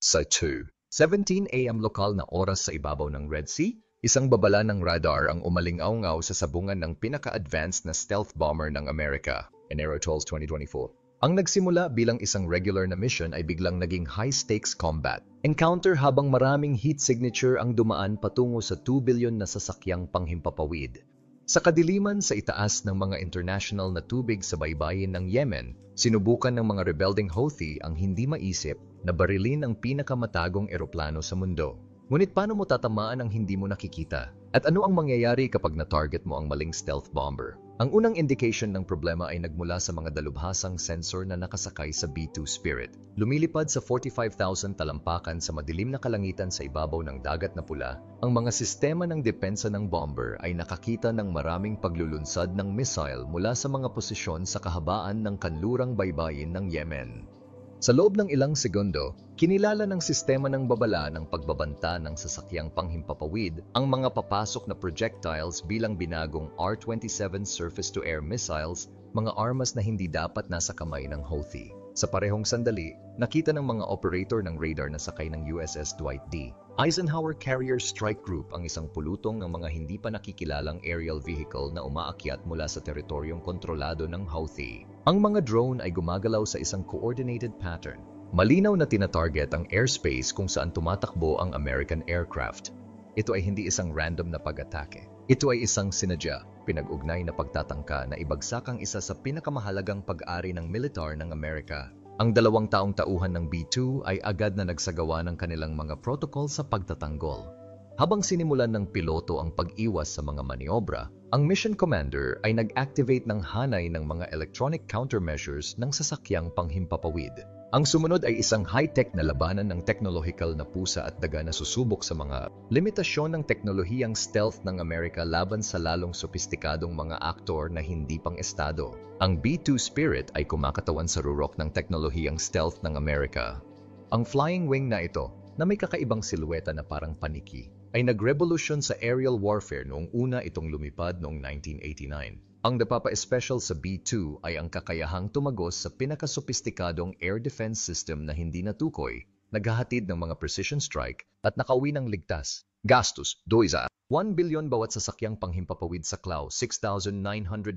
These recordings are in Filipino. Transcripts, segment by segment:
Sa 2:17 a.m. lokal na oras sa ibabaw ng Red Sea, isang babala ng radar ang umalingaw-ngaw sa sabungan ng pinaka-advanced na stealth bomber ng Amerika, Enero 12, 2024. Ang nagsimula bilang isang regular na mission ay biglang naging high-stakes combat encounter habang maraming heat signature ang dumaan patungo sa 2 billion na sasakyang panghimpapawid. Sa kadiliman sa itaas ng mga international na tubig sa baybayin ng Yemen, sinubukan ng mga rebelding Houthi ang hindi maisip na barilin ang pinakamatagong eroplano sa mundo. Ngunit paano mo tatamaan ang hindi mo nakikita? At ano ang mangyayari kapag na-target mo ang maling stealth bomber? Ang unang indication ng problema ay nagmula sa mga dalubhasang sensor na nakasakay sa B-2 Spirit. Lumilipad sa 45,000 talampakan sa madilim na kalangitan sa ibabaw ng dagat na pula, ang mga sistema ng depensa ng bomber ay nakakita ng maraming paglulunsad ng missile mula sa mga posisyon sa kahabaan ng kanlurang baybayin ng Yemen. Sa loob ng ilang segundo, kinilala ng sistema ng babala ng pagbabanta ng sasakyang panghimpapawid ang mga papasok na projectiles bilang binagong R-27 surface-to-air missiles, mga armas na hindi dapat nasa kamay ng Houthi. Sa parehong sandali, nakita ng mga operator ng radar na sakay ng USS Dwight D. Eisenhower Carrier Strike Group ang isang pulutong ng mga hindi pa nakikilalang aerial vehicle na umaakyat mula sa teritoryong kontrolado ng Houthi. Ang mga drone ay gumagalaw sa isang coordinated pattern. Malinaw na tina-target ang airspace kung saan tumatakbo ang American aircraft. Ito ay hindi isang random na pag-atake. Ito ay isang sinadya, pinag-ugnay na pagtatangka na ibagsak ang isa sa pinakamahalagang pag-ari ng militar ng Amerika. Ang 2 taong tauhan ng B-2 ay agad na nagsagawa ng kanilang mga protocol sa pagtatanggol. Habang sinimulan ng piloto ang pag-iwas sa mga maniobra, ang mission commander ay nag-activate ng hanay ng mga electronic countermeasures ng sasakyang panghimpapawid. Ang sumunod ay isang high-tech na labanan ng teknolohikal na pusa at daga na susubok sa mga limitasyon ng teknolohiyang stealth ng Amerika laban sa lalong sopistikadong mga aktor na hindi pang-estado. Ang B-2 Spirit ay kumakatawan sa rurok ng teknolohiyang stealth ng Amerika. Ang flying wing na ito, na may kakaibang silhueta na parang paniki, ay nag-revolution sa aerial warfare noong una itong lumipad noong 1989. Ang napapa-special sa B-2 ay ang kakayahang tumagos sa pinakasopistikadong air defense system na hindi natukoy, naghahatid ng mga precision strike at nakauwi ng ligtas. Gastos, 1 billion bawat sasakyang panghimpapawid sa Clau, 6,900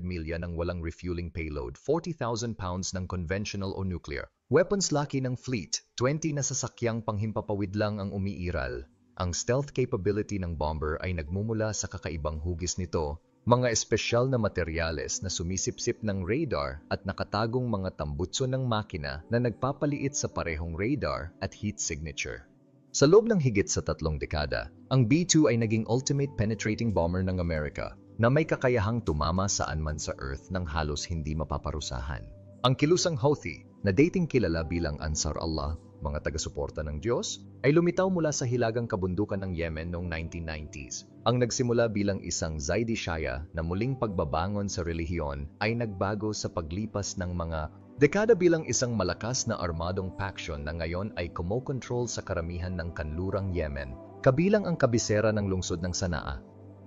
milya ng walang refueling payload, 40,000 pounds ng conventional o nuclear. Weapons laki ng fleet, 20 na sasakyang panghimpapawid lang ang umiiral. Ang stealth capability ng bomber ay nagmumula sa kakaibang hugis nito, mga espesyal na materyales na sumisipsip ng radar at nakatagong mga tambutso ng makina na nagpapaliit sa parehong radar at heat signature. Sa loob ng higit sa 3 dekada, ang B-2 ay naging ultimate penetrating bomber ng Amerika na may kakayahang tumama saan man sa Earth nang halos hindi mapaparusahan. Ang kilusang Houthi, na dating kilala bilang Ansar Allah, mga taga-suporta ng Diyos, ay lumitaw mula sa hilagang kabundukan ng Yemen noong 1990s. Ang nagsimula bilang isang Zaidi Shia na muling pagbabangon sa relihiyon ay nagbago sa paglipas ng mga dekada bilang isang malakas na armadong faction na ngayon ay kumokontrol sa karamihan ng kanlurang Yemen, kabilang ang kabisera ng lungsod ng Sanaa.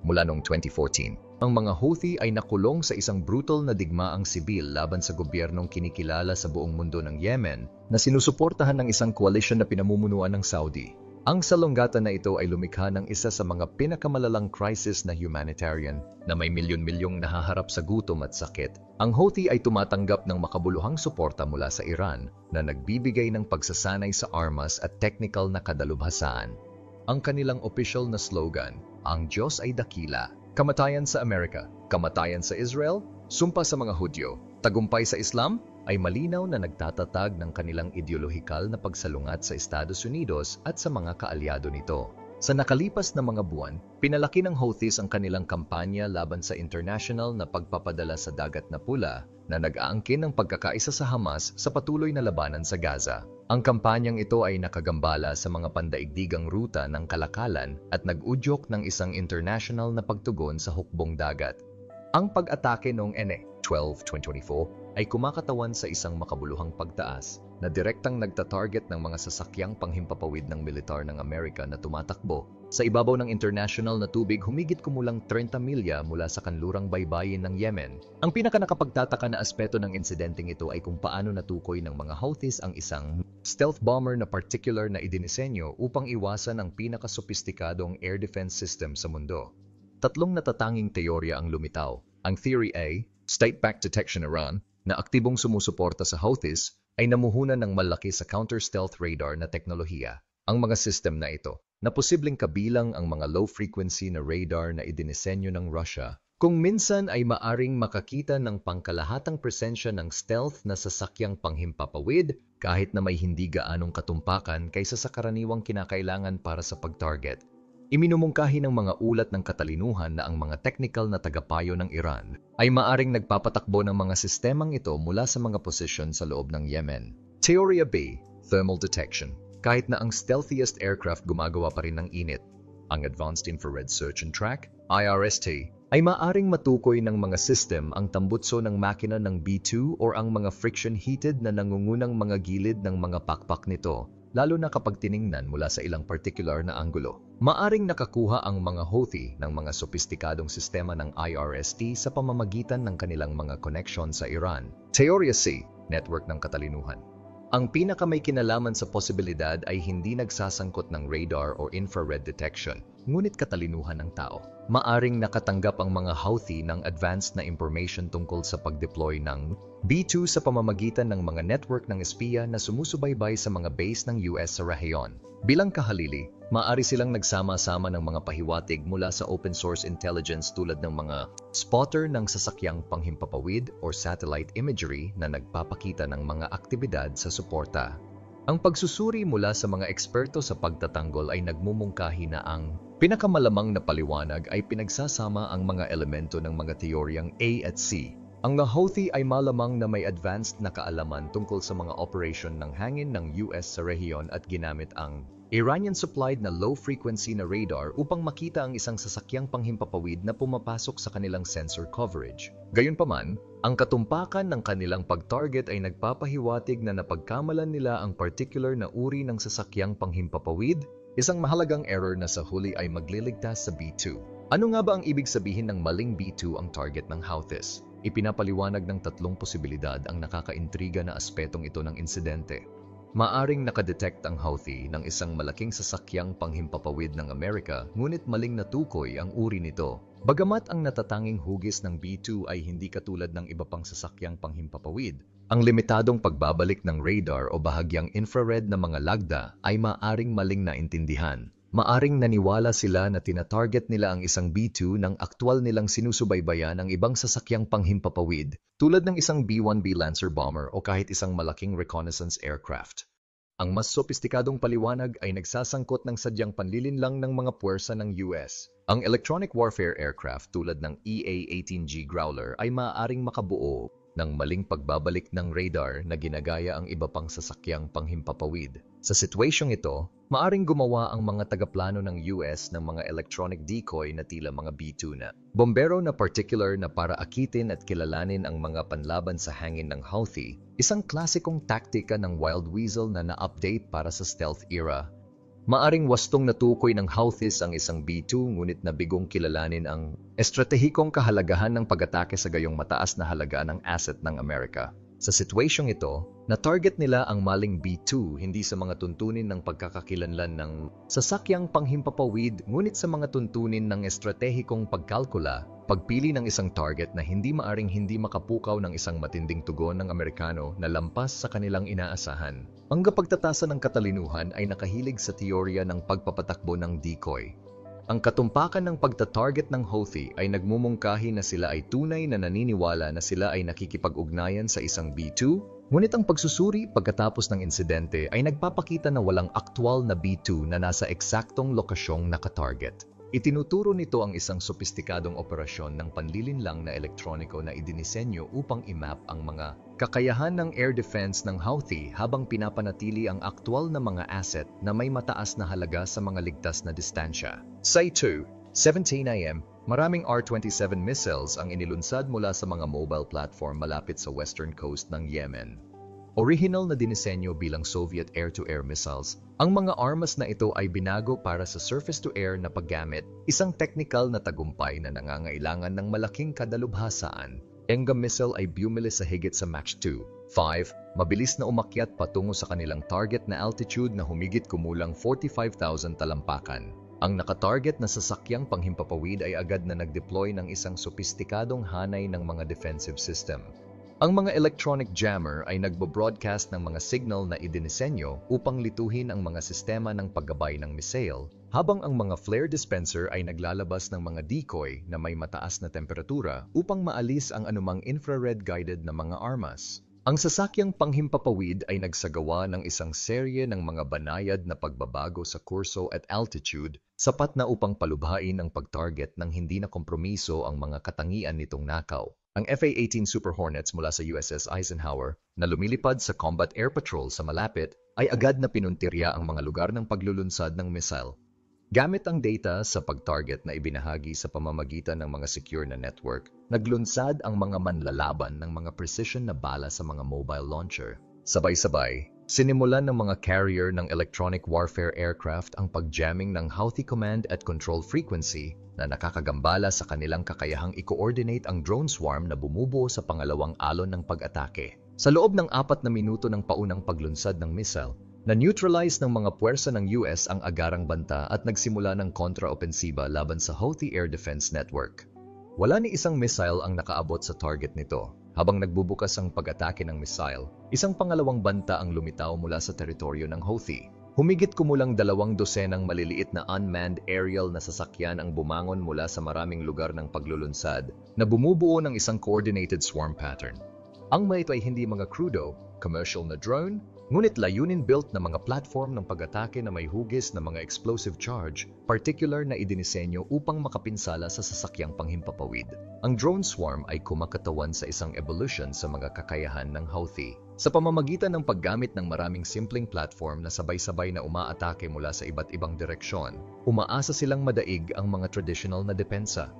Mula noong 2014, ang mga Houthi ay nakulong sa isang brutal na digmaang sibil laban sa gobyernong kinikilala sa buong mundo ng Yemen na sinusuportahan ng isang koalisyon na pinamumunuan ng Saudi. Ang salunggatan na ito ay lumikha ng isa sa mga pinakamalalang crisis na humanitarian na may milyon-milyong nahaharap sa gutom at sakit. Ang Houthi ay tumatanggap ng makabuluhang suporta mula sa Iran na nagbibigay ng pagsasanay sa armas at technical na kadalubhasaan. Ang kanilang official na slogan, "Ang Diyos ay dakila, kamatayan sa Amerika, kamatayan sa Israel, sumpa sa mga Hudyo, tagumpay sa Islam," ay malinaw na nagtatatag ng kanilang ideolohikal na pagsalungat sa Estados Unidos at sa mga kaalyado nito. Sa nakalipas na mga buwan, pinalaki ng Houthis ang kanilang kampanya laban sa international na pagpapadala sa dagat na pula na nag-aangkin ng pagkakaisa sa Hamas sa patuloy na labanan sa Gaza. Ang kampanyang ito ay nakagambala sa mga pandaigdigang ruta ng kalakalan at nag-udyok ng isang international na pagtugon sa hukbong dagat. Ang pag-atake noong Ene 12, 2024 ay kumakatawan sa isang makabuluhang pagtaas na direktang nagtatarget ng mga sasakyang panghimpapawid ng militar ng Amerika na tumatakbo sa ibabaw ng international na tubig humigit kumulang 30 milya mula sa kanlurang baybayin ng Yemen. Ang pinakanakapagtataka na aspeto ng insidenteng ito ay kung paano natukoy ng mga Houthis ang isang stealth bomber na particular na idinisenyo upang iwasan ang pinakasopistikadong air defense system sa mundo. Tatlong natatanging teorya ang lumitaw. Ang Theory A, State-backed detection Iran, na aktibong sumusuporta sa Houthis, ay namuhunan ng malaki sa counter-stealth radar na teknolohiya. Ang mga system na ito, na posibleng kabilang ang mga low-frequency na radar na idinisenyo ng Russia, kung minsan ay maaring makakita ng pangkalahatang presensya ng stealth na sasakyang panghimpapawid kahit na may hindi gaanong katumpakan kaysa sa karaniwang kinakailangan para sa pag-target. Iminumungkahi ng mga ulat ng katalinuhan na ang mga technical na tagapayo ng Iran ay maaring nagpapatakbo ng mga sistemang ito mula sa mga posisyon sa loob ng Yemen. Teorya B, Thermal Detection. Kahit na ang stealthiest aircraft gumagawa pa rin ng init, ang Advanced Infrared Search and Track, IRST, ay maaring matukoy ng mga system ang tambutso ng makina ng B-2 o ang mga friction-heated na nangungunang mga gilid ng mga pakpak nito, lalo na kapag tiningnan mula sa ilang particular na anggulo. Maaring nakakuha ang mga Houthi ng mga sopistikadong sistema ng IRST sa pamamagitan ng kanilang mga connection sa Iran. Teorya C, Network ng Katalinuhan. Ang pinakamay kinalaman sa posibilidad ay hindi nagsasangkot ng radar o infrared detection, ngunit katalinuhan ng tao. Maaring nakatanggap ang mga Houthi ng advanced na information tungkol sa pag-deploy ng B-2 sa pamamagitan ng mga network ng espiya na sumusubaybay sa mga base ng US sa rehiyon. Bilang kahalili, maaari silang nagsama-sama ng mga pahiwatig mula sa open source intelligence tulad ng mga spotter ng sasakyang panghimpapawid o satellite imagery na nagpapakita ng mga aktibidad sa suporta. Ang pagsusuri mula sa mga eksperto sa pagtatanggol ay nagmumungkahi na ang pinakamalamang na paliwanag ay pinagsasama ang mga elemento ng mga teoryang A at C. Ang mga Houthi ay malamang na may advanced na kaalaman tungkol sa mga operation ng hangin ng US sa rehiyon at ginamit ang Iranian-supplied na low-frequency na radar upang makita ang isang sasakyang panghimpapawid na pumapasok sa kanilang sensor coverage. Gayunpaman, ang katumpakan ng kanilang pag-target ay nagpapahiwatig na napagkamalan nila ang particular na uri ng sasakyang panghimpapawid, isang mahalagang error na sa huli ay magliligtas sa B-2. Ano nga ba ang ibig sabihin ng maling B-2 ang target ng Houthis? Ipinapaliwanag ng tatlong posibilidad ang nakakaintriga na aspetong ito ng insidente. Maaring nakadetect ang Houthi ng isang malaking sasakyang panghimpapawid ng Amerika, ngunit maling natukoy ang uri nito. Bagamat ang natatanging hugis ng B-2 ay hindi katulad ng iba pang sasakyang panghimpapawid, ang limitadong pagbabalik ng radar o bahagyang infrared na mga lagda ay maaring maling naintindihan. Maaring naniwala sila na tinatarget nila ang isang B-2 nang aktwal nilang sinusubaybayan ang ibang sasakyang panghimpapawid tulad ng isang B-1B Lancer bomber o kahit isang malaking reconnaissance aircraft. Ang mas sopistikadong paliwanag ay nagsasangkot ng sadyang panlilinlang ng mga puwersa ng US. Ang electronic warfare aircraft tulad ng EA-18G Growler ay maaaring makabuo ng maling pagbabalik ng radar na ginagaya ang iba pang sasakyang panghimpapawid. Sa sitwasyong ito, maaring gumawa ang mga tagaplano ng US ng mga electronic decoy na tila mga B-2 na bombero na particular na para akitin at kilalanin ang mga panlaban sa hangin ng Houthi, isang klasikong taktika ng Wild Weasel na na-update para sa stealth era. Maaring wastong natukoy ng Houthis ang isang B-2 ngunit nabigong kilalanin ang estratehikong kahalagahan ng pag-atake sa gayong mataas na halaga ng asset ng Amerika. Sa sitwasyong ito, na-target nila ang maling B-2 hindi sa mga tuntunin ng pagkakakilanlan ng sasakyang panghimpapawid ngunit sa mga tuntunin ng estratehikong pagkalkula, pagpili ng isang target na hindi maaring hindi makapukaw ng isang matinding tugon ng Amerikano na lampas sa kanilang inaasahan. Ang kapagtatasa ng katalinuhan ay nakahilig sa teorya ng pagpapatakbo ng decoy. Ang katumpakan ng pagtatarget ng Houthi ay nagmumungkahi na sila ay tunay na naniniwala na sila ay nakikipag-ugnayan sa isang B-2, ngunit ang pagsusuri pagkatapos ng insidente ay nagpapakita na walang aktwal na B-2 na nasa eksaktong lokasyong nakatarget. Itinuturo nito ang isang sopistikadong operasyon ng panlilinlang na elektroniko na idinisenyo upang i-map ang mga kakayahan ng air defense ng Houthi habang pinapanatili ang aktwal na mga asset na may mataas na halaga sa mga ligtas na distansya. Sa 2:17 AM, maraming R-27 missiles ang inilunsad mula sa mga mobile platform malapit sa western coast ng Yemen. Original na dinisenyo bilang Soviet air-to-air missiles, ang mga armas na ito ay binago para sa surface-to-air na paggamit, isang technical na tagumpay na nangangailangan ng malaking kadalubhasaan. Engam missile ay bumili sa higit sa Mach 2. 5. Mabilis na umakyat patungo sa kanilang target na altitude na humigit kumulang 45,000 talampakan. Ang nakatarget na sasakyang panghimpapawid ay agad na nag-deploy ng isang sopistikadong hanay ng mga defensive system. Ang mga electronic jammer ay nagbo-broadcast ng mga signal na idinisenyo upang lituhin ang mga sistema ng paggabay ng missile, habang ang mga flare dispenser ay naglalabas ng mga decoy na may mataas na temperatura upang maalis ang anumang infrared-guided na mga armas. Ang sasakyang panghimpapawid ay nagsagawa ng isang serye ng mga banayad na pagbabago sa kurso at altitude, sapat na upang palubhain ang pag-target ng hindi na kompromiso ang mga katangian nitong nakaw. Ang FA-18 Super Hornets mula sa USS Eisenhower na lumilipad sa Combat Air Patrol sa malapit ay agad na pinuntirya ang mga lugar ng paglulunsad ng missile. Gamit ang data sa pag-target na ibinahagi sa pamamagitan ng mga secure na network, naglunsad ang mga manlalaban ng mga precision na bala sa mga mobile launcher. Sabay-sabay, sinimulan ng mga carrier ng electronic warfare aircraft ang pag-jamming ng Houthi command at control frequency na nakakagambala sa kanilang kakayahang i-coordinate ang drone swarm na bumubuo sa pangalawang alon ng pag-atake. Sa loob ng 4 na minuto ng paunang paglunsad ng missile, na-neutralize ng mga puwersa ng US ang agarang banta at nagsimula ng kontra-opensiba laban sa Houthi Air Defense Network. Wala ni isang missile ang nakaabot sa target nito. Habang nagbubukas ang pag-atake ng missile, isang pangalawang banta ang lumitaw mula sa teritoryo ng Houthi. Humigit kumulang 2 dosenang maliliit na unmanned aerial na sasakyan ang bumangon mula sa maraming lugar ng paglulunsad na bumubuo ng isang coordinated swarm pattern. Ang mga ito ay hindi mga crudo, commercial na drone, ngunit layunin-built na mga platform ng pag-atake na may hugis na mga explosive charge, particular na idinisenyo upang makapinsala sa sasakyang panghimpapawid. Ang drone swarm ay kumakatawan sa isang evolution sa mga kakayahan ng Houthi. Sa pamamagitan ng paggamit ng maraming simpleng platform na sabay-sabay na umaatake mula sa iba't ibang direksyon, umaasa silang madaig ang mga traditional na depensa.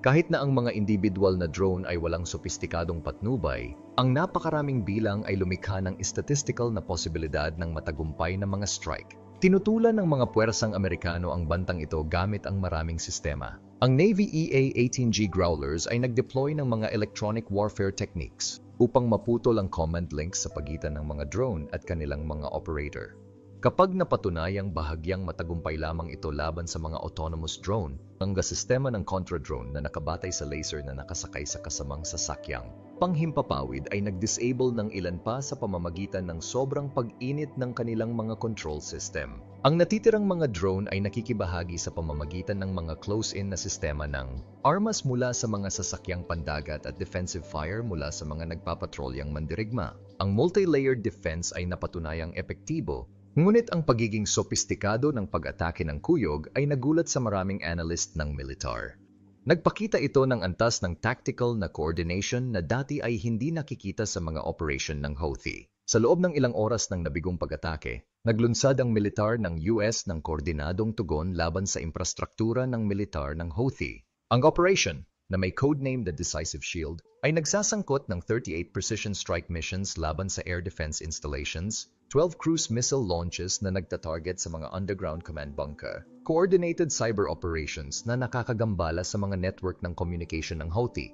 Kahit na ang mga individual na drone ay walang sopistikadong patnubay, ang napakaraming bilang ay lumikha ng statistical na posibilidad ng matagumpay na mga strike. Tinutulan ng mga puwersang Amerikano ang bantang ito gamit ang maraming sistema. Ang Navy EA-18G Growlers ay nag-deploy ng mga electronic warfare techniques upang maputol ang command links sa pagitan ng mga drone at kanilang mga operator. Kapag napatunayang bahagyang matagumpay lamang ito laban sa mga autonomous drone, ang sistema ng contra-drone na nakabatay sa laser na nakasakay sa kasamang sasakyang panghimpapawid ay nag-disable ng ilan pa sa pamamagitan ng sobrang pag-init ng kanilang mga control system. Ang natitirang mga drone ay nakikibahagi sa pamamagitan ng mga close-in na sistema ng armas mula sa mga sasakyang pandagat at defensive fire mula sa mga nagpapatrolyang mandirigma. Ang multi-layered defense ay napatunayang epektibo, ngunit ang pagiging sopistikado ng pag-atake ng kuyog ay nagulat sa maraming analyst ng militar. Nagpakita ito ng antas ng tactical na coordination na dati ay hindi nakikita sa mga operation ng Houthi. Sa loob ng ilang oras ng nabigong pag-atake, naglunsad ang militar ng US ng koordinadong tugon laban sa infrastruktura ng militar ng Houthi. Ang operation, na may codename The Decisive Shield, ay nagsasangkot ng 38 precision strike missions laban sa air defense installations, 12 cruise missile launches na nagtatarget sa mga underground command bunker, coordinated cyber operations na nakakagambala sa mga network ng communication ng Houthi.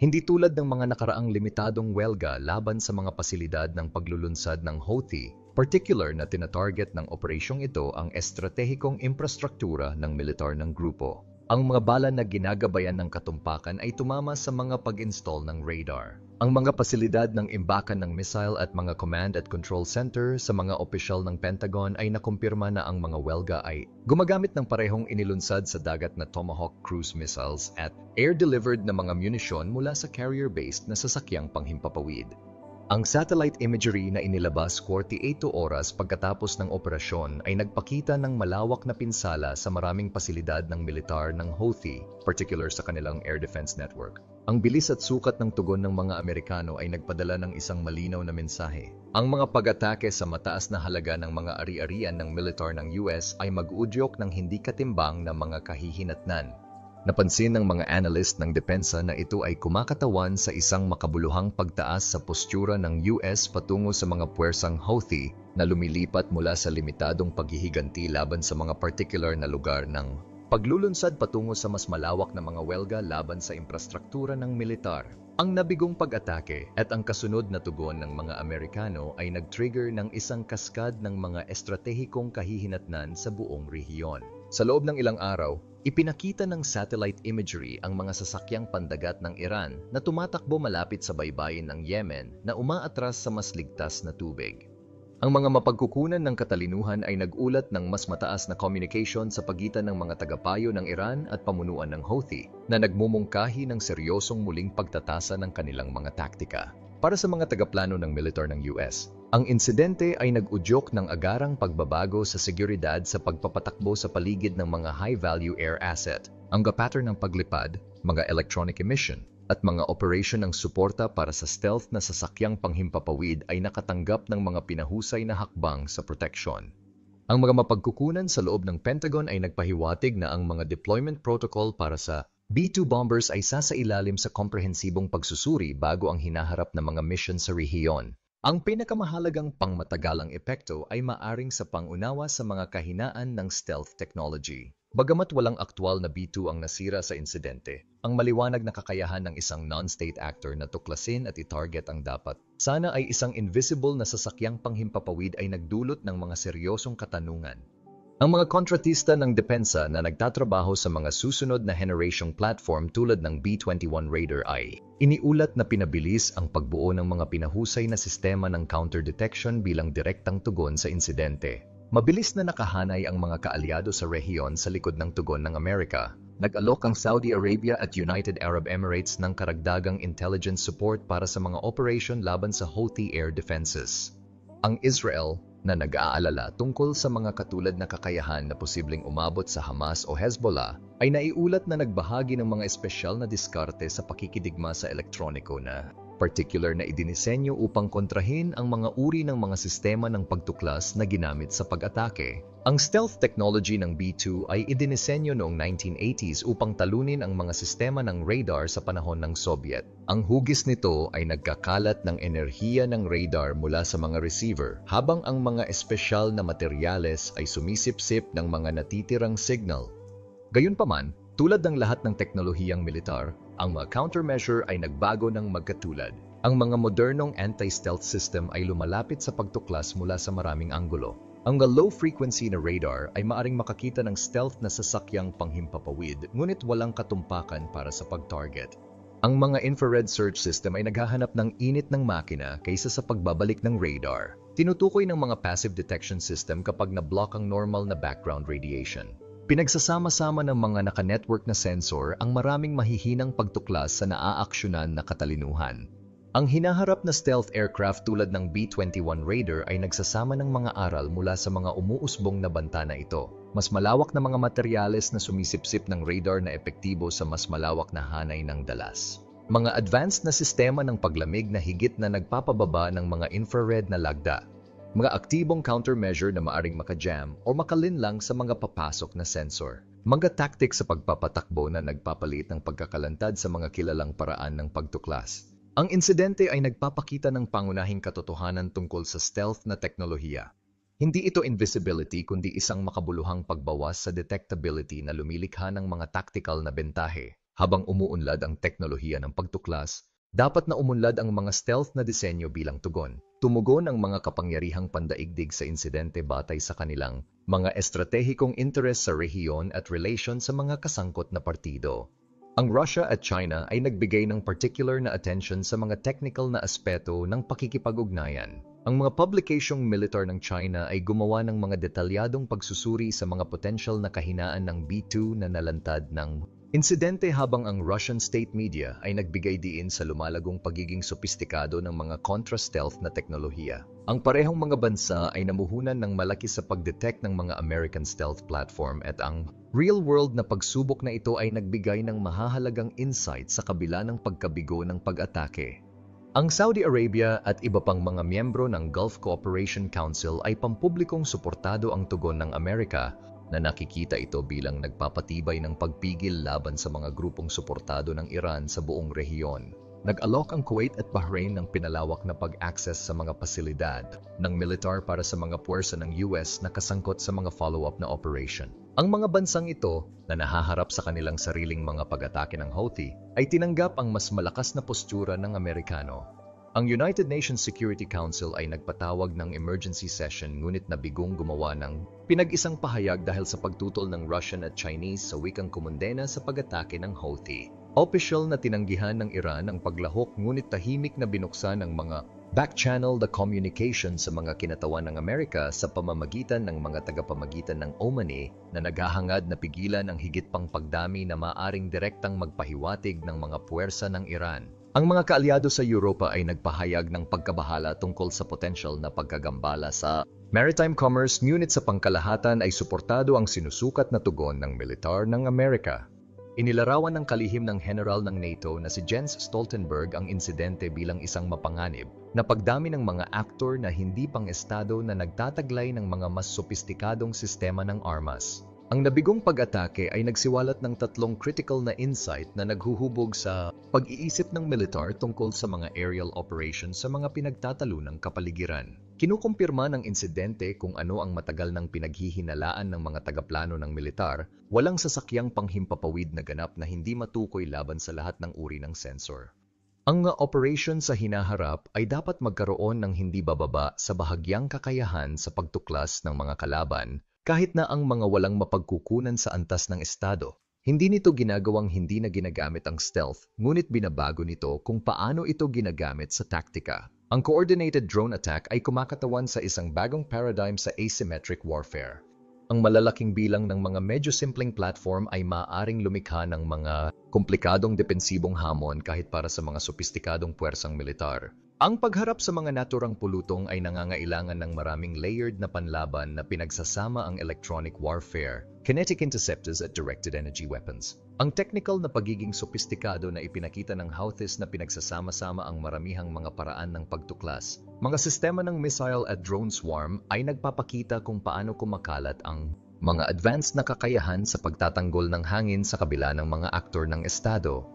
Hindi tulad ng mga nakaraang limitadong welga laban sa mga pasilidad ng paglulunsad ng Houthi, particular na tinatarget ng operasyong ito ang estratehikong infrastruktura ng militar ng grupo. Ang mga bala na ginagabayan ng katumpakan ay tumama sa mga pag-install ng radar. Ang mga pasilidad ng imbakan ng missile at mga command at control center sa mga opisyal ng Pentagon ay nakumpirma na ang mga welga ay gumagamit ng parehong inilunsad sa dagat na Tomahawk cruise missiles at air-delivered na mga munisyon mula sa carrier-based na sasakyang panghimpapawid. Ang satellite imagery na inilabas 48 oras pagkatapos ng operasyon ay nagpakita ng malawak na pinsala sa maraming pasilidad ng militar ng Houthi, particular sa kanilang air defense network. Ang bilis at sukat ng tugon ng mga Amerikano ay nagpadala ng isang malinaw na mensahe. Ang mga pag-atake sa mataas na halaga ng mga ari-arian ng militar ng US ay mag-uudyok ng hindi katimbang na mga kahihinatnan. Napansin ng mga analyst ng depensa na ito ay kumakatawan sa isang makabuluhang pagtaas sa postura ng US patungo sa mga puwersang Houthi na lumilipat mula sa limitadong paghihiganti laban sa mga particular na lugar ng paglulunsad patungo sa mas malawak na mga welga laban sa infrastruktura ng militar. Ang nabigong pag-atake at ang kasunod na tugon ng mga Amerikano ay nag-trigger ng isang kaskad ng mga estratehikong kahihinatnan sa buong rehiyon. Sa loob ng ilang araw, ipinakita ng satellite imagery ang mga sasakyang pandagat ng Iran na tumatakbo malapit sa baybayin ng Yemen na umaatras sa mas ligtas na tubig. Ang mga mapagkukunan ng katalinuhan ay nag-ulat ng mas mataas na communication sa pagitan ng mga tagapayo ng Iran at pamunuan ng Houthi na nagmumungkahi ng seryosong muling pagtatasa ng kanilang mga taktika. Para sa mga tagaplano ng militar ng US, ang insidente ay nag-udyok ng agarang pagbabago sa seguridad sa pagpapatakbo sa paligid ng mga high-value air asset, ang pattern ng paglipad, mga electronic emission, at mga operation ng suporta para sa stealth na sasakyang panghimpapawid ay nakatanggap ng mga pinahusay na hakbang sa protection. Ang mga mapagkukunan sa loob ng Pentagon ay nagpahiwatig na ang mga deployment protocol para sa B-2 bombers ay sasailalim sa komprehensibong pagsusuri bago ang hinaharap na mga mission sa rehiyon. Ang pinakamahalagang pangmatagalang epekto ay maaring sa pangunawa sa mga kahinaan ng stealth technology. Bagamat walang aktwal na B-2 ang nasira sa insidente, ang maliwanag na kakayahan ng isang non-state actor na tuklasin at itarget ang dapat sana ay isang invisible na sasakyang panghimpapawid ay nagdulot ng mga seryosong katanungan. Ang mga kontratista ng depensa na nagtatrabaho sa mga susunod na generasyong platform tulad ng B-21 Raider ay iniulat na pinabilis ang pagbuo ng mga pinahusay na sistema ng counter-detection bilang direktang tugon sa insidente. Mabilis na nakahanay ang mga kaalyado sa rehiyon sa likod ng tugon ng Amerika. Nag-alok ang Saudi Arabia at United Arab Emirates ng karagdagang intelligence support para sa mga operation laban sa Houthi air defenses. Ang Israel, na nag-aalala tungkol sa mga katulad na kakayahan na posibleng umabot sa Hamas o Hezbollah, ay naiulat na nagbahagi ng mga espesyal na diskarte sa pakikidigma sa elektroniko na particular na idinisenyo upang kontrahin ang mga uri ng mga sistema ng pagtuklas na ginamit sa pag-atake. Ang stealth technology ng B-2 ay idinisenyo noong 1980s upang talunin ang mga sistema ng radar sa panahon ng Soviet. Ang hugis nito ay nagkakalat ng enerhiya ng radar mula sa mga receiver, habang ang mga espesyal na materyales ay sumisipsip ng mga natitirang signal. Gayunpaman, tulad ng lahat ng teknolohiyang militar, ang mga countermeasure ay nagbago ng magkatulad. Ang mga modernong anti-stealth system ay lumalapit sa pagtuklas mula sa maraming anggulo. Ang low-frequency na radar ay maaring makakita ng stealth na sasakyang panghimpapawid, ngunit walang katumpakan para sa pag-target. Ang mga infrared search system ay naghahanap ng init ng makina kaysa sa pagbabalik ng radar. Tinutukoy ng mga passive detection system kapag na-block ang normal na background radiation. Pinagsasama-sama ng mga naka-network na sensor ang maraming mahihinang pagtuklas sa naaaksyonan na katalinuhan. Ang hinaharap na stealth aircraft tulad ng B-21 Raider ay nagsasama ng mga aral mula sa mga umuusbong na banta na ito. Mas malawak na mga materyales na sumisipsip ng radar na epektibo sa mas malawak na hanay ng dalas. Mga advanced na sistema ng paglamig na higit na nagpapababa ng mga infrared na lagda. Mga aktibong countermeasure na maaring makajam o makalinlang sa mga papasok na sensor. Mga tactic sa pagpapatakbo na nagpapalit ng pagkakalantad sa mga kilalang paraan ng pagtuklas. Ang insidente ay nagpapakita ng pangunahing katotohanan tungkol sa stealth na teknolohiya. Hindi ito invisibility kundi isang makabuluhang pagbawas sa detectability na lumilikha ng mga tactical na bentahe. Habang umuunlad ang teknolohiya ng pagtuklas, dapat na umunlad ang mga stealth na disenyo bilang tugon. Tumugon ang mga kapangyarihang pandaigdig sa insidente batay sa kanilang mga estratehikong interes sa rehiyon at relasyon sa mga kasangkot na partido. Ang Russia at China ay nagbigay ng particular na attention sa mga technical na aspeto ng pakikipag-ugnayan. Ang mga publicasyong militar ng China ay gumawa ng mga detalyadong pagsusuri sa mga potential na kahinaan ng B-2 na nalantad ng insidente, habang ang Russian state media ay nagbigay diin sa lumalagong pagiging sopistikado ng mga contra-stealth na teknolohiya. Ang parehong mga bansa ay namuhunan ng malaki sa pagdetect ng mga American stealth platform at ang real-world na pagsubok na ito ay nagbigay ng mahahalagang insight sa kabila ng pagkabigo ng pag-atake. Ang Saudi Arabia at iba pang mga miyembro ng Gulf Cooperation Council ay pampublikong suportado ang tugon ng Amerika na nakikita ito bilang nagpapatibay ng pagpigil laban sa mga grupong suportado ng Iran sa buong rehiyon. Nag-alok ang Kuwait at Bahrain ng pinalawak na pag-access sa mga pasilidad ng militar para sa mga puwersa ng US na kasangkot sa mga follow-up na operation. Ang mga bansang ito na nahaharap sa kanilang sariling mga pag-atake ng Houthi ay tinanggap ang mas malakas na postura ng Amerikano. Ang United Nations Security Council ay nagpatawag ng emergency session ngunit nabigong gumawa ng pinag-isang pahayag dahil sa pagtutol ng Russian at Chinese sa wikang kumondena sa pag-atake ng Houthi. Opisyal na tinanggihan ng Iran ang paglahok ngunit tahimik na binuksan ng mga back-channel the communication sa mga kinatawan ng Amerika sa pamamagitan ng mga tagapamagitan ng Omani na naghahangad na pigilan ang higit pang pagdami na maaring direktang magpahiwatig ng mga puwersa ng Iran. Ang mga kaalyado sa Europa ay nagpahayag ng pagkabahala tungkol sa potensyal na pagkagambala sa maritime commerce ngunit sa pangkalahatan ay suportado ang sinusukat na tugon ng militar ng Amerika. Inilarawan ng kalihim ng General ng NATO na si Jens Stoltenberg ang insidente bilang isang mapanganib na pagdami ng mga aktor na hindi pang-estado na nagtataglay ng mga mas sopistikadong sistema ng armas. Ang nabigong pag-atake ay nagsiwalat ng tatlong critical na insight na naghuhubog sa pag-iisip ng militar tungkol sa mga aerial operations sa mga pinagtatalunang kapaligiran. Kinukumpirma ng insidente kung ano ang matagal ng pinaghihinalaan ng mga tagaplano ng militar, walang sasakyang panghimpapawid na ganap na hindi matukoy laban sa lahat ng uri ng sensor. Ang operation sa hinaharap ay dapat magkaroon ng hindi bababa sa bahagyang kakayahan sa pagtuklas ng mga kalaban kahit na ang mga walang mapagkukunan sa antas ng estado. Hindi nito ginagawang hindi na ginagamit ang stealth, ngunit binabago nito kung paano ito ginagamit sa taktika. Ang coordinated drone attack ay kumakatawan sa isang bagong paradigm sa asymmetric warfare. Ang malalaking bilang ng mga medyo simpleng platform ay maaaring lumikha ng mga komplikadong depensibong hamon kahit para sa mga sopistikadong puwersang militar. Ang pagharap sa mga naturang pulutong ay nangangailangan ng maraming layered na panlaban na pinagsasama ang electronic warfare, kinetic interceptors at directed energy weapons. Ang technical na pagiging sopistikado na ipinakita ng Houthis na pinagsasama-sama ang maramihang mga paraan ng pagtuklas, mga sistema ng missile at drone swarm ay nagpapakita kung paano kumakalat ang mga advanced na kakayahan sa pagtatanggol ng hangin sa kabila ng mga aktor ng estado.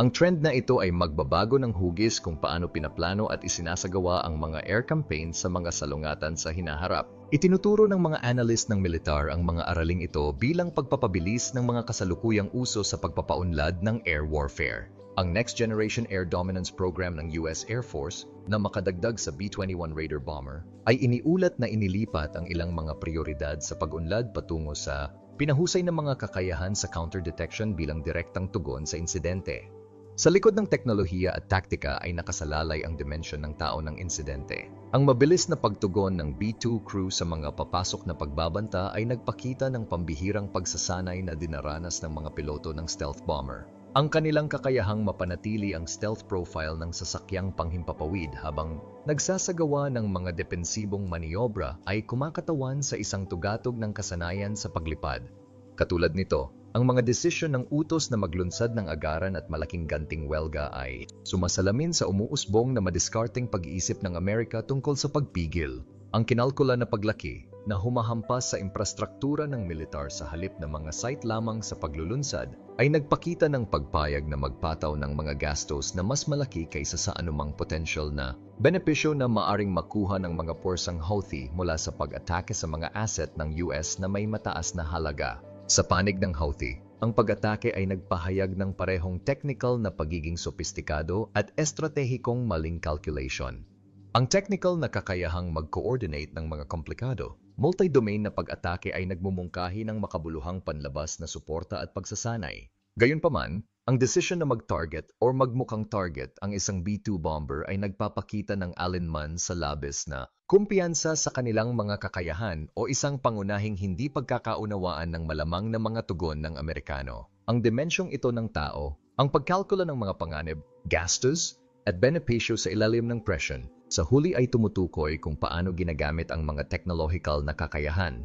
Ang trend na ito ay magbabago ng hugis kung paano pinaplano at isinasagawa ang mga air campaigns sa mga salungatan sa hinaharap. Itinuturo ng mga analyst ng militar ang mga araling ito bilang pagpapabilis ng mga kasalukuyang uso sa pagpapaunlad ng air warfare. Ang Next Generation Air Dominance Program ng US Air Force na makadagdag sa B-21 Raider bomber ay iniulat na inilipat ang ilang mga prioridad sa pag-unlad patungo sa pinahusay ng mga kakayahan sa counter-detection bilang direktang tugon sa insidente. Sa likod ng teknolohiya at taktika ay nakasalalay ang dimensyon ng tao ng insidente. Ang mabilis na pagtugon ng B-2 crew sa mga papasok na pagbabanta ay nagpakita ng pambihirang pagsasanay na dinaranas ng mga piloto ng stealth bomber. Ang kanilang kakayahang mapanatili ang stealth profile ng sasakyang panghimpapawid habang nagsasagawa ng mga depensibong maniobra ay kumakatawan sa isang tugatog ng kasanayan sa paglipad. Katulad nito, ang mga desisyon ng utos na maglunsad ng agaran at malaking ganting welga ay sumasalamin sa umuusbong na madiskarteng pag-iisip ng Amerika tungkol sa pagpigil. Ang kinalkula na paglaki na humahampas sa infrastruktura ng militar sa halip na mga site lamang sa paglulunsad ay nagpakita ng pagpayag na magpataw ng mga gastos na mas malaki kaysa sa anumang potential na benepisyo na maaring makuha ng mga puwersang Houthi mula sa pag-atake sa mga asset ng US na may mataas na halaga. Sa panig ng Houthi, ang pag-atake ay nagpahayag ng parehong technical na pagiging sopistikado at estratehikong maling calculation. Ang technical na kakayahang mag-coordinate ng mga komplikado, multi-domain na pag-atake ay nagmumungkahi ng makabuluhang panlabas na suporta at pagsasanay. Gayunpaman, ang desisyon na mag-target o magmukhang target ang isang B-2 bomber ay nagpapakita ng alinman sa labis na kumpiyansa sa kanilang mga kakayahan o isang pangunahing hindi pagkakaunawaan ng malamang na mga tugon ng Amerikano. Ang dimensyong ito ng tao, ang pagkalkula ng mga panganib, gastos, at benepisyo sa ilalim ng presyon, sa huli ay tumutukoy kung paano ginagamit ang mga technological na kakayahan.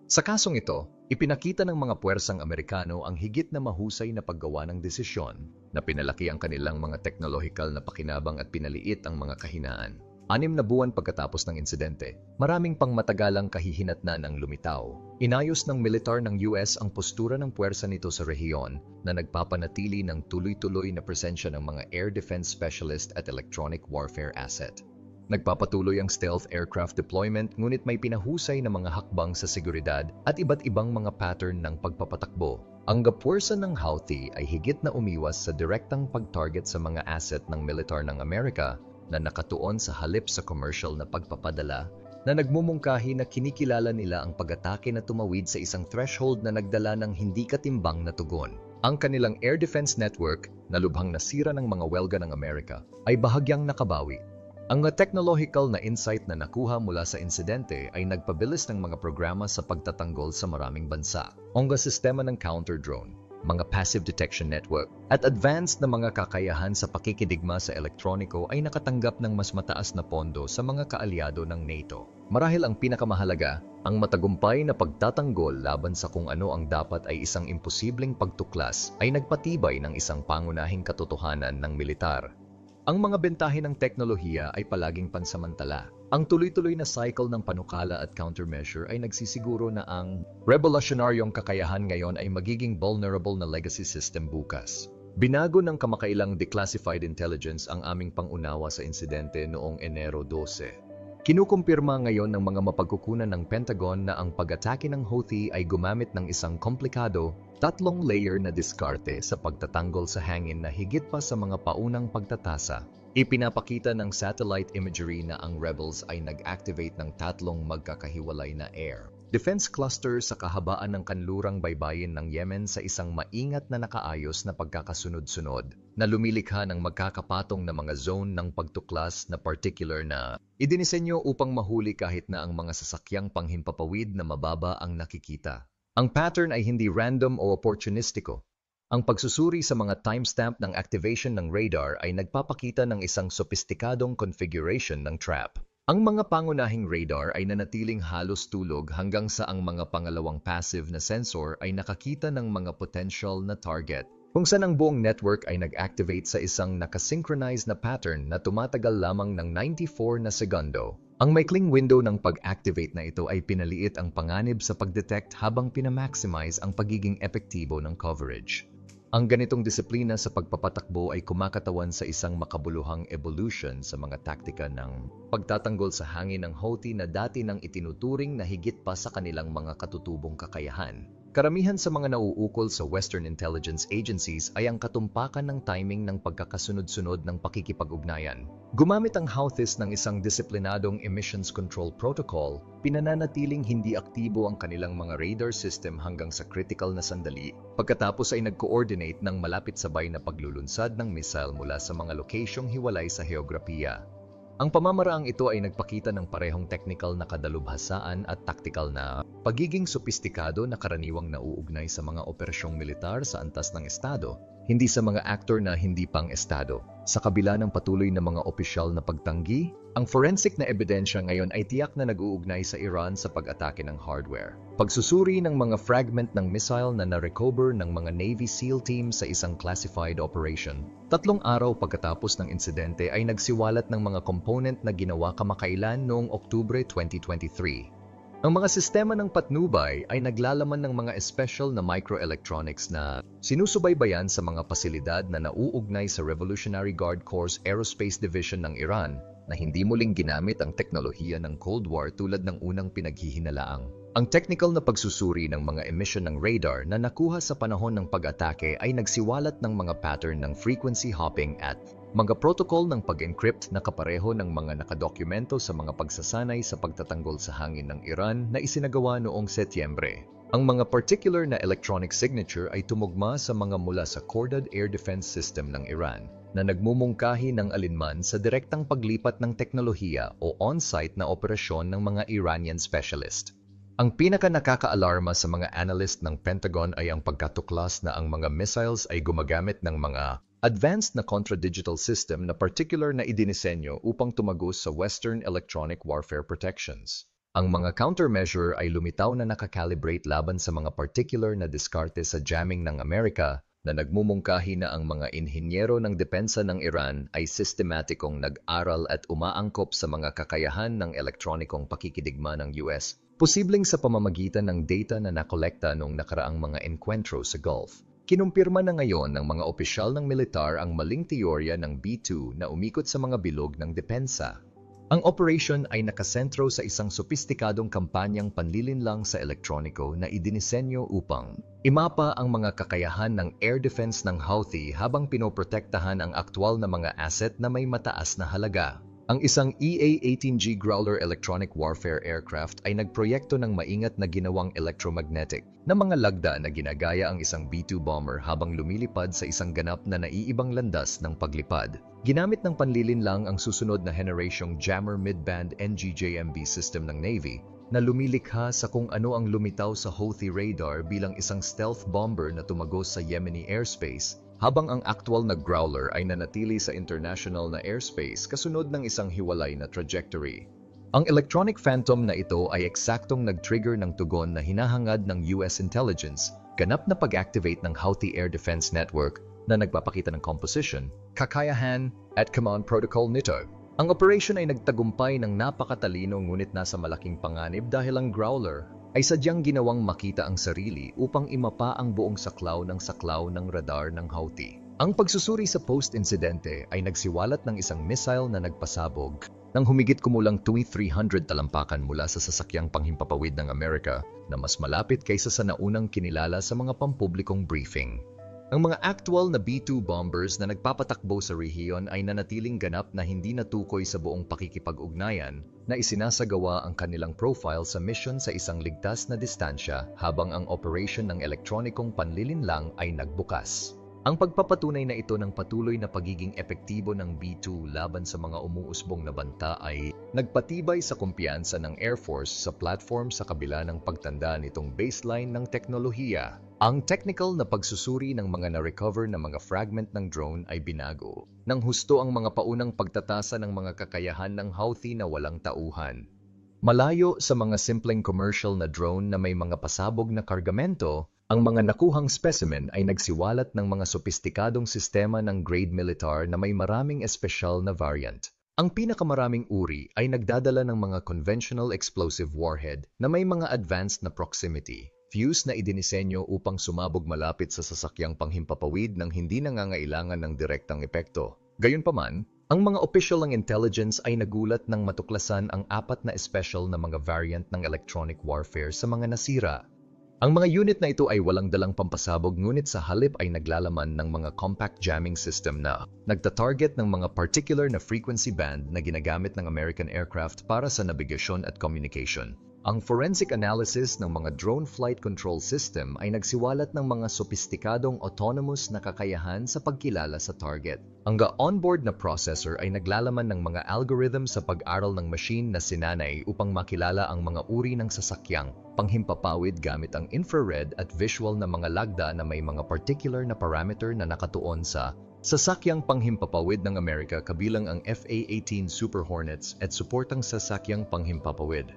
Sa kasong ito, ipinakita ng mga puwersang Amerikano ang higit na mahusay na paggawa ng desisyon na pinalaki ang kanilang mga technological na pakinabang at pinaliit ang mga kahinaan. 6 na buwan pagkatapos ng insidente, maraming pangmatagalang kahihinatnan ang lumitaw. Inayos ng militar ng US ang postura ng puwersa nito sa rehiyon na nagpapanatili ng tuloy-tuloy na presensya ng mga air defense specialist at electronic warfare asset. Nagpapatuloy ang stealth aircraft deployment ngunit may pinahusay na mga hakbang sa seguridad at iba't ibang mga pattern ng pagpapatakbo. Ang puwersa ng Houthi ay higit na umiwas sa direktang pag-target sa mga asset ng militar ng Amerika na nakatuon sa halip sa commercial na pagpapadala na nagmumungkahi na kinikilala nila ang pag-atake na tumawid sa isang threshold na nagdala ng hindi katimbang na tugon. Ang kanilang air defense network na lubhang nasira ng mga welga ng Amerika ay bahagyang nakabawi. Ang technological na insight na nakuha mula sa insidente ay nagpabilis ng mga programa sa pagtatanggol sa maraming bansa. Ang sistema ng counter-drone, mga passive detection network, at advanced na mga kakayahan sa pakikidigma sa elektroniko ay nakatanggap ng mas mataas na pondo sa mga kaalyado ng NATO. Marahil ang pinakamahalaga, ang matagumpay na pagtatanggol laban sa kung ano ang dapat ay isang imposibleng pagtuklas ay nagpatibay ng isang pangunahing katotohanan ng militar. Ang mga bentahe ng teknolohiya ay palaging pansamantala. Ang tuloy-tuloy na cycle ng panukala at countermeasure ay nagsisiguro na ang revolutionaryong kakayahan ngayon ay magiging vulnerable na legacy system bukas. Binago ng kamakailang declassified intelligence ang aming pangunawa sa insidente noong Enero 12. Kinukumpirma ngayon ng mga mapagkukunan ng Pentagon na ang pag-atake ng Houthi ay gumamit ng isang komplikado, 3-layer na diskarte sa pagtatanggol sa hangin na higit pa sa mga paunang pagtatasa. Ipinapakita ng satellite imagery na ang rebels ay nag-activate ng 3 magkakahiwalay na air defense cluster sa kahabaan ng kanlurang baybayin ng Yemen sa isang maingat na nakaayos na pagkakasunod-sunod na lumilikha ng magkakapatong na mga zone ng pagtuklas na particular na idinisenyo upang mahuli kahit na ang mga sasakyang panghimpapawid na mababa ang nakikita. Ang pattern ay hindi random o opportunistiko. Ang pagsusuri sa mga timestamp ng activation ng radar ay nagpapakita ng isang sopistikadong configuration ng trap. Ang mga pangunahing radar ay nanatiling halos tulog hanggang sa ang mga pangalawang passive na sensor ay nakakita ng mga potential na target, kung saan ang buong network ay nag-activate sa isang nakasynchronize na pattern na tumatagal lamang ng 94 na segundo. Ang maikling window ng pag-activate na ito ay pinaliit ang panganib sa pag-detect habang pinamaximize ang pagiging epektibo ng coverage. Ang ganitong disiplina sa pagpapatakbo ay kumakatawan sa isang makabuluhang evolution sa mga taktika ng pagtatanggol sa hangin ng Houthi na dati nang itinuturing na higit pa sa kanilang mga katutubong kakayahan. Karamihan sa mga nauukol sa Western intelligence agencies ay ang katumpakan ng timing ng pagkakasunod-sunod ng pakikipag-ugnayan. Gumamit ang Houthis ng isang disiplinadong emissions control protocol, pinananatiling hindi aktibo ang kanilang mga radar system hanggang sa critical na sandali, pagkatapos ay nag-coordinate ng malapit sabay na paglulunsad ng missile mula sa mga lokasyong hiwalay sa heograpiya. Ang pamamaraang ito ay nagpakita ng parehong technical na kadalubhasaan at tactical na pagiging sopistikado na karaniwang nauugnay sa mga operasyong militar sa antas ng estado, hindi sa mga aktor na hindi pang estado. Sa kabila ng patuloy na mga opisyal na pagtanggi, ang forensic na ebidensya ngayon ay tiyak na nag-uugnay sa Iran sa pag-atake ng hardware. Pagsusuri ng mga fragment ng missile na na-recover ng mga Navy SEAL team sa isang classified operation. 3 araw pagkatapos ng insidente ay nagsiwalat ng mga component na ginawa kamakailan noong Oktubre 2023. Ang mga sistema ng patnubay ay naglalaman ng mga special na microelectronics na sinusubaybayan sa mga pasilidad na nauugnay sa Revolutionary Guard Corps Aerospace Division ng Iran na hindi muling ginamit ang teknolohiya ng Cold War tulad ng unang pinaghihinalaang. Ang technical na pagsusuri ng mga emission ng radar na nakuha sa panahon ng pag-atake ay nagsiwalat ng mga pattern ng frequency hopping at mga protocol ng pag-encrypt na kapareho ng mga nakadokumento sa mga pagsasanay sa pagtatanggol sa hangin ng Iran na isinagawa noong Setyembre. Ang mga particular na electronic signature ay tumugma sa mga mula sa corded air defense system ng Iran na nagmumungkahi ng alinman sa direktang paglipat ng teknolohiya o on-site na operasyon ng mga Iranian specialist. Ang pinaka-nakakaalarma sa mga analyst ng Pentagon ay ang pagkatuklas na ang mga missiles ay gumagamit ng mga advanced na contra-digital system na particular na idinisenyo upang tumagos sa Western electronic warfare protections. Ang mga countermeasure ay lumitaw na nakakalibrate laban sa mga particular na diskarte sa jamming ng Amerika na nagmumungkahi na ang mga inhinyero ng depensa ng Iran ay sistematikong nag-aral at umaangkop sa mga kakayahan ng elektronikong pakikidigma ng US, posibleng sa pamamagitan ng data na nakolekta noong nakaraang mga enkwentro sa Gulf. Kinumpirma na ngayon ng mga opisyal ng militar ang maling teorya ng B-2 na umikot sa mga bilog ng depensa. Ang operation ay nakasentro sa isang sopistikadong kampanyang panlilinlang sa elektroniko na idinisenyo upang imapa ang mga kakayahan ng air defense ng Houthi habang pinoprotektahan ang aktwal na mga asset na may mataas na halaga. Ang isang EA-18G Growler electronic warfare aircraft ay nagproyekto ng maingat na ginawang electromagnetic na mga lagda na ginagaya ang isang B-2 bomber habang lumilipad sa isang ganap na naiibang landas ng paglipad. Ginamit ng panlilinlang ang susunod na henerasyong Jammer Mid-Band NGJMB system ng Navy na lumilikha sa kung ano ang lumitaw sa Houthi radar bilang isang stealth bomber na tumagos sa Yemeni airspace, habang ang aktwal na Growler ay nanatili sa international na airspace kasunod ng isang hiwalay na trajectory. Ang electronic phantom na ito ay eksaktong nag-trigger ng tugon na hinahangad ng US intelligence, ganap na pag-activate ng Houthi Air Defense Network na nagpapakita ng composition, kakayahan, at command protocol nito. Ang operation ay nagtagumpay ng napakatalino ngunit nasa malaking panganib dahil ang Growler ay sadyang ginawang makita ang sarili upang imapa ang buong saklaw ng radar ng Houthi. Ang pagsusuri sa post-insidente ay nagsiwalat ng isang missile na nagpasabog ng humigit kumulang 300 talampakan mula sa sasakyang panghimpapawid ng Amerika na mas malapit kaysa sa naunang kinilala sa mga pampublikong briefing. Ang mga actual na B-2 bombers na nagpapatakbo sa rehiyon ay nanatiling ganap na hindi natukoy sa buong pakikipag-ugnayan na isinasagawa ang kanilang profile sa mission sa isang ligtas na distansya habang ang operation ng elektronikong panlilinlang ay nagbukas. Ang pagpapatunay na ito ng patuloy na pagiging epektibo ng B-2 laban sa mga umuusbong na banta ay nagpatibay sa kumpiyansa ng Air Force sa platform sa kabila ng pagtanda nitong baseline ng teknolohiya. Ang technical na pagsusuri ng mga na-recover na mga fragment ng drone ay binago nang husto ang mga paunang pagtatasa ng mga kakayahan ng Houthi na walang tauhan. Malayo sa mga simpleng commercial na drone na may mga pasabog na kargamento, ang mga nakuhang specimen ay nagsiwalat ng mga sopistikadong sistema ng grade militar na may maraming espesyal na variant. Ang pinakamaraming uri ay nagdadala ng mga conventional explosive warhead na may mga advanced na proximity fuse na idinisenyo upang sumabog malapit sa sasakyang panghimpapawid nang hindi nangangailangan ng direktang epekto. Gayunpaman, ang mga official ng intelligence ay nagulat nang matuklasan ang 4 na special na mga variant ng electronic warfare sa mga nasira. Ang mga unit na ito ay walang dalang pampasabog ngunit sa halip ay naglalaman ng mga compact jamming system na nagtatarget ng mga particular na frequency band na ginagamit ng American aircraft para sa nabigasyon at communication. Ang forensic analysis ng mga drone flight control system ay nagsiwalat ng mga sopistikadong autonomous na kakayahan sa pagkilala sa target. Ang onboard na processor ay naglalaman ng mga algorithm sa pag-aral ng machine na sinanay upang makilala ang mga uri ng sasakyang panghimpapawid gamit ang infrared at visual na mga lagda na may mga particular na parameter na nakatuon sa sasakyang panghimpapawid ng Amerika kabilang ang FA-18 Super Hornets at suportang sasakyang panghimpapawid.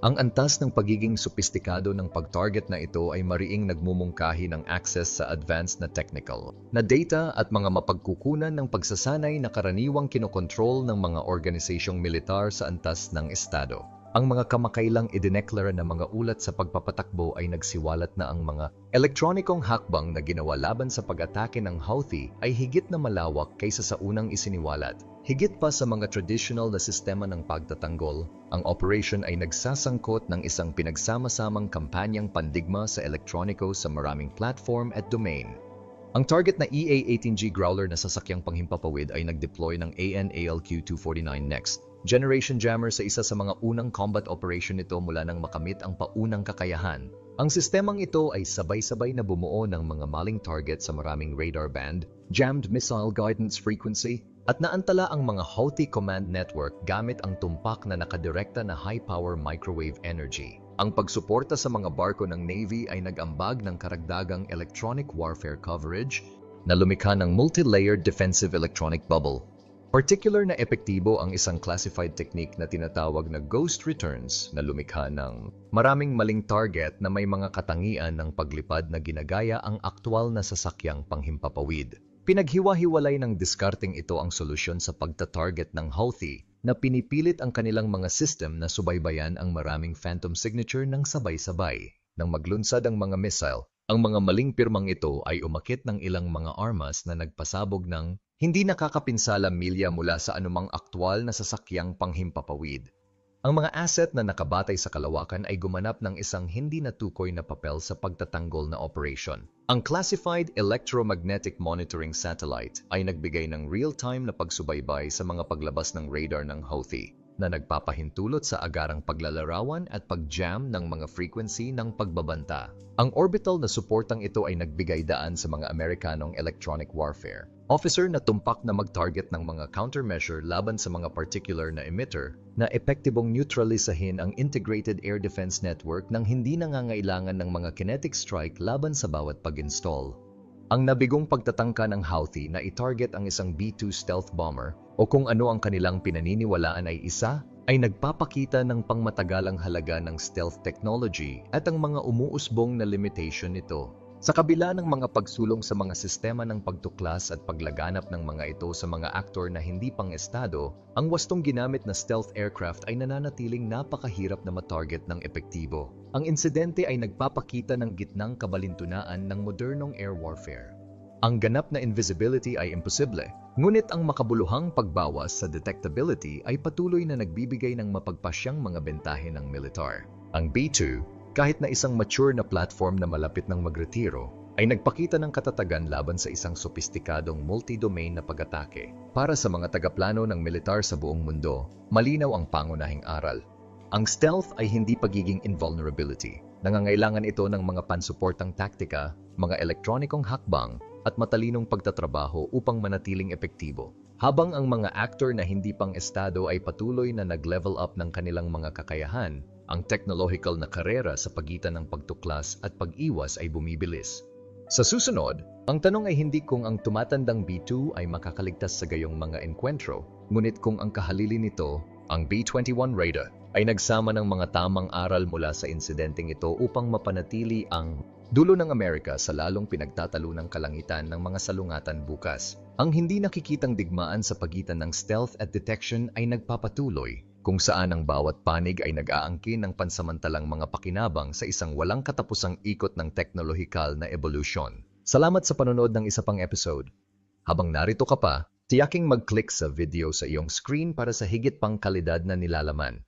Ang antas ng pagiging sopistikado ng pag-target na ito ay mariing nagmumungkahi ng access sa advanced na technical na data at mga mapagkukunan ng pagsasanay na karaniwang kinokontrol ng mga organisasyong militar sa antas ng estado. Ang mga kamakailang idineklara na mga ulat sa pagpapatakbo ay nagsiwalat na ang mga elektronikong hakbang na ginawa laban sa pag-atake ng Houthi ay higit na malawak kaysa sa unang isiniwalat. Higit pa sa mga traditional na sistema ng pagtatanggol, ang operation ay nagsasangkot ng isang pinagsama-samang kampanyang pandigma sa elektroniko sa maraming platform at domain. Ang target na EA-18G Growler na sasakyang panghimpapawid ay nag-deploy ng AN/ALQ-249 Next Generation Jammer sa isa sa mga unang combat operation nito mula nang makamit ang paunang kakayahan. Ang sistemang ito ay sabay-sabay na bumuo ng mga maling target sa maraming radar band, jammed missile guidance frequency, at naantala ang mga Houthi command network gamit ang tumpak na nakadirekta na high-power microwave energy. Ang pagsuporta sa mga barko ng Navy ay nag-ambag ng karagdagang electronic warfare coverage na lumikha ng multi-layered defensive electronic bubble. Particular na epektibo ang isang classified technique na tinatawag na ghost returns na lumikha ng maraming maling target na may mga katangian ng paglipad na ginagaya ang aktwal na sasakyang panghimpapawid. Pinaghiwa-hiwalay ng diskarteng ito ang solusyon sa pagta-target ng Houthi na pinipilit ang kanilang mga system na subaybayan ang maraming phantom signature ng sabay-sabay. Nang maglunsad ang mga missile, ang mga maling pirmang ito ay umakit ng ilang mga armas na nagpasabog ng hindi nakakapinsala milya mula sa anumang aktwal na sasakyang panghimpapawid. Ang mga asset na nakabatay sa kalawakan ay gumanap ng isang hindi natukoy na papel sa pagtatanggol na operation. Ang Classified Electromagnetic Monitoring Satellite ay nagbigay ng real-time na pagsubaybay sa mga paglabas ng radar ng Houthi na nagpapahintulot sa agarang paglalarawan at pag-jam ng mga frequency ng pagbabanta. Ang orbital na suportang ito ay nagbigay daan sa mga Amerikanong electronic warfare officer na tumpak na mag-target ng mga countermeasure laban sa mga particular na emitter na epektibong neutralisahin ang Integrated Air Defense Network nang hindi nangangailangan ng mga kinetic strike laban sa bawat pag-install. Ang nabigong pagtatangka ng Houthi na i-target ang isang B-2 stealth bomber o kung ano ang kanilang pinaniniwalaan ay isa, ay nagpapakita ng pangmatagalang halaga ng stealth technology at ang mga umuusbong na limitation nito. Sa kabila ng mga pagsulong sa mga sistema ng pagtuklas at paglaganap ng mga ito sa mga aktor na hindi pang-estado, ang wastong ginamit na stealth aircraft ay nananatiling napakahirap na matarget ng epektibo. Ang insidente ay nagpapakita ng gitnang kabalintunaan ng modernong air warfare. Ang ganap na invisibility ay imposible, ngunit ang makabuluhang pagbawas sa detectability ay patuloy na nagbibigay ng mapagpasyang mga bentahe ng militar. Ang B-2, kahit na isang mature na platform na malapit ng magretiro, ay nagpakita ng katatagan laban sa isang sopistikadong multi-domain na pag-atake. Para sa mga tagaplano ng militar sa buong mundo, malinaw ang pangunahing aral. Ang stealth ay hindi pagiging invulnerability. Nangangailangan ito ng mga pansuportang taktika, mga elektronikong hakbang, at matalinong pagtatrabaho upang manatiling epektibo. Habang ang mga actor na hindi pang-estado ay patuloy na nag-level up ng kanilang mga kakayahan, ang technological na karera sa pagitan ng pagtuklas at pag-iwas ay bumibilis. Sa susunod, ang tanong ay hindi kung ang tumatandang B-2 ay makakaligtas sa gayong mga enkwentro, ngunit kung ang kahalili nito, ang B-21 Raider, ay nagsama ng mga tamang aral mula sa insidenteng ito upang mapanatili ang dulo ng Amerika sa lalong pinagtatalunang kalangitan ng mga salungatan bukas. Ang hindi nakikitang digmaan sa pagitan ng stealth at detection ay nagpapatuloy, kung saan ang bawat panig ay nag-aangkin ng pansamantalang mga pakinabang sa isang walang katapusang ikot ng teknolohikal na evolusyon. Salamat sa panonood ng isa pang episode. Habang narito ka pa, tiyaking mag-click sa video sa iyong screen para sa higit pang kalidad na nilalaman.